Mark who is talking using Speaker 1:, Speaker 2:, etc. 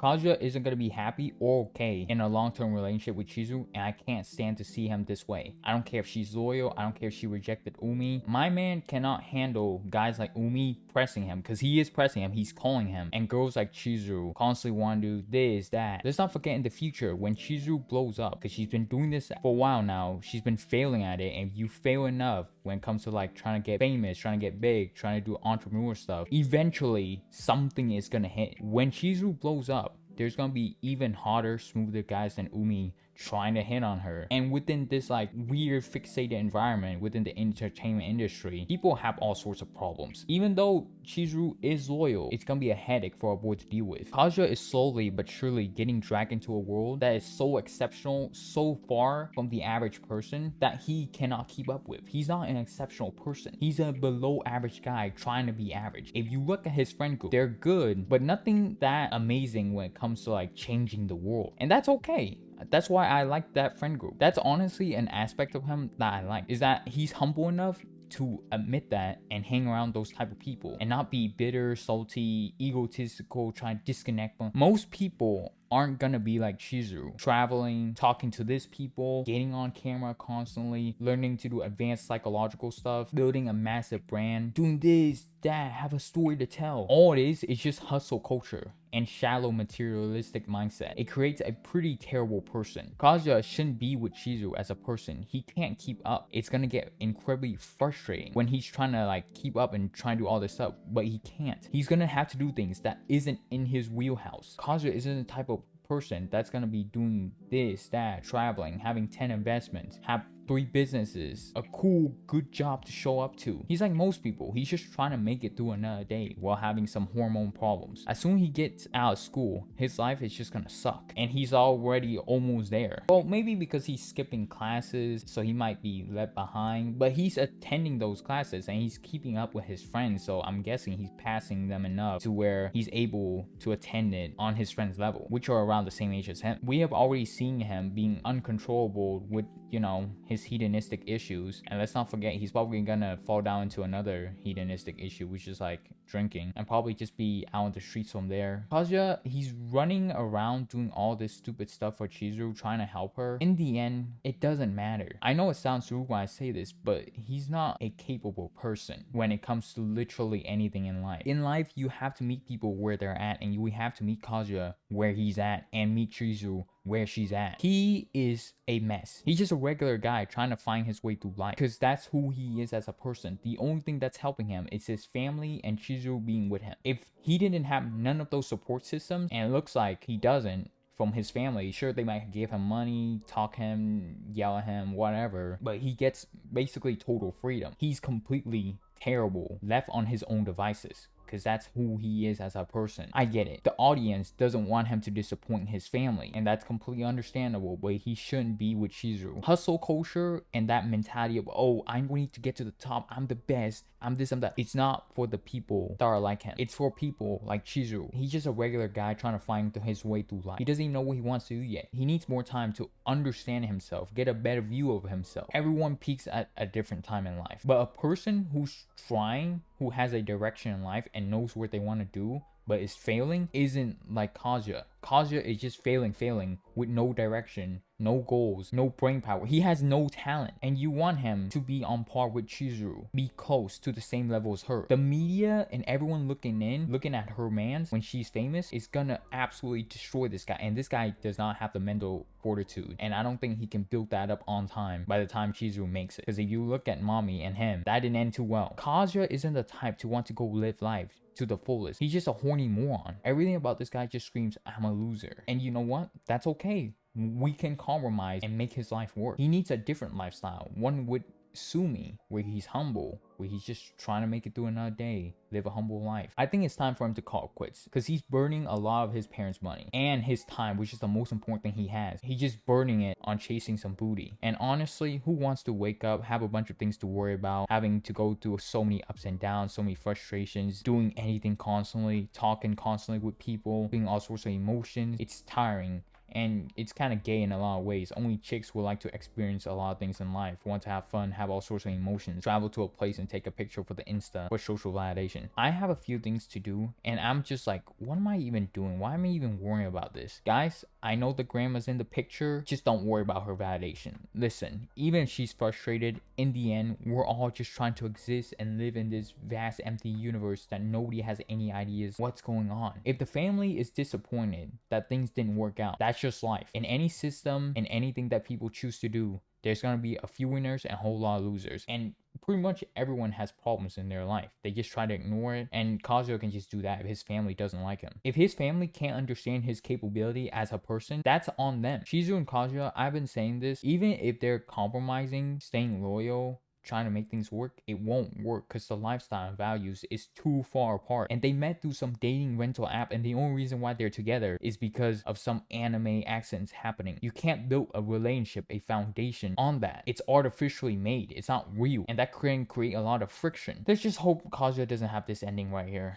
Speaker 1: Kaja isn't gonna be happy or okay in a long-term relationship with Chizuru, and I can't stand to see him this way. I don't care if she's loyal, I don't care if she rejected Umi. My man cannot handle guys like Umi pressing him, because he is pressing him, he's calling him, and girls like Chizuru constantly want to do this, that. Let's not forget in the future, when Chizuru blows up, because she's been doing this for a while now, she's been failing at it, and you fail enough when it comes to like trying to get famous, trying to get big, trying to do entrepreneur stuff, eventually something is gonna hit. When Chizuru blows up, there's gonna be even hotter, smoother guys than Umi trying to hit on her. And within this like weird fixated environment within the entertainment industry, people have all sorts of problems. Even though Chizuru is loyal, it's gonna be a headache for a boy to deal with. Kaja is slowly but surely getting dragged into a world that is so exceptional, so far from the average person that he cannot keep up with. He's not an exceptional person. He's a below average guy trying to be average. If you look at his friend group, they're good, but nothing that amazing when it comes to like changing the world. And that's okay. That's why I like that friend group. That's honestly an aspect of him that I like, is that he's humble enough to admit that and hang around those type of people and not be bitter, salty, egotistical, trying to disconnect them. Most people aren't gonna be like Chizuru, traveling, talking to this people, getting on camera constantly, learning to do advanced psychological stuff, building a massive brand, doing this, that, have a story to tell. All it is just hustle culture and shallow materialistic mindset. It creates a pretty terrible person. Kaja shouldn't be with Chizuru as a person. He can't keep up. It's gonna get incredibly frustrating when he's trying to like keep up and try and do all this stuff, but he can't. He's gonna have to do things that isn't in his wheelhouse. Kaja isn't the type of person that's gonna be doing this, that, traveling, having 10 investments, have 3 businesses, a cool, good job to show up to. He's like most people. He's just trying to make it through another day while having some hormone problems. As soon as he gets out of school, his life is just gonna suck. And he's already almost there. Well, maybe because he's skipping classes, so he might be left behind, but he's attending those classes and he's keeping up with his friends, so I'm guessing he's passing them enough to where he's able to attend it on his friends' level, which are around the same age as him. We have already seen him being uncontrollable with, you know, his hedonistic issues, and let's not forget he's probably gonna fall down into another hedonistic issue, which is like drinking, and probably just be out on the streets from there. Kaja, he's running around doing all this stupid stuff for Chizuru, trying to help her. In the end, it doesn't matter. I know it sounds rude when I say this, but he's not a capable person when it comes to literally anything in life. In life, you have to meet people where they're at, and you have to meet Kaja where he's at, and meet Chizuru where she's at. He is a mess. He's just a regular guy trying to find his way through life, because that's who he is as a person. The only thing that's helping him is his family and Chizuru being with him. If he didn't have none of those support systems, and it looks like he doesn't from his family, sure, they might give him money, talk him, yell at him, whatever, but he gets basically total freedom. He's completely terrible, left on his own devices, because that's who he is as a person. I get it. The audience doesn't want him to disappoint his family, and that's completely understandable, but he shouldn't be with Chizuru. Hustle culture and that mentality of, oh, I'm going to get to the top, I'm the best, I'm this, I'm that. It's not for the people that are like him. It's for people like Chizuru. He's just a regular guy trying to find his way through life. He doesn't even know what he wants to do yet. He needs more time to understand himself, get a better view of himself. Everyone peaks at a different time in life, but a person who's trying, who has a direction in life and knows what they want to do but is failing, isn't like Kaja. Kaja is just failing with no direction, no goals, no brain power. He has no talent, and you want him to be on par with Chizuru, be close to the same level as her. The media and everyone looking at her mans when she's famous is gonna absolutely destroy this guy, and this guy does not have the mental fortitude, and I don't think he can build that up on time by the time Chizuru makes it. Because if you look at Mommy and him, that didn't end too well. Kaja isn't the type to want to go live life to the fullest. He's just a horny moron. Everything about this guy just screams, I'm a loser. And you know what? That's okay. We can compromise and make his life work. He needs a different lifestyle. One with Sumi, where he's humble, where he's just trying to make it through another day, live a humble life. I think it's time for him to call it quits, because he's burning a lot of his parents' money and his time, which is the most important thing he has. He's just burning it on chasing some booty. And honestly, who wants to wake up, have a bunch of things to worry about, having to go through so many ups and downs, so many frustrations, doing anything constantly, talking constantly with people, feeling all sorts of emotions? It's tiring. and it's kind of gay in a lot of ways. Only chicks would like to experience a lot of things in life, want to have fun, have all sorts of emotions, travel to a place and take a picture for the Insta for social validation. I have a few things to do, and I'm just like, what am I even doing? Why am I even worrying about this? Guys, I know the grandma's in the picture, just don't worry about her validation. Listen, even if she's frustrated, in the end, we're all just trying to exist and live in this vast empty universe that nobody has any ideas what's going on. If the family is disappointed that things didn't work out, that's just life. In any system, in anything that people choose to do, there's gonna be a few winners and a whole lot of losers. And pretty much everyone has problems in their life. They just try to ignore it, and Kazuo can just do that if his family doesn't like him. If his family can't understand his capability as a person, that's on them. Shizu and Kazuo, I've been saying this, even if they're compromising, staying loyal, trying to make things work, it won't work because the lifestyle and values is too far apart. And they met through some dating rental app, and the only reason why they're together is because of some anime accents happening. You can't build a relationship, a foundation on that. It's artificially made, it's not real, and that can create a lot of friction. Let's just hope Kazuya doesn't have this ending right here.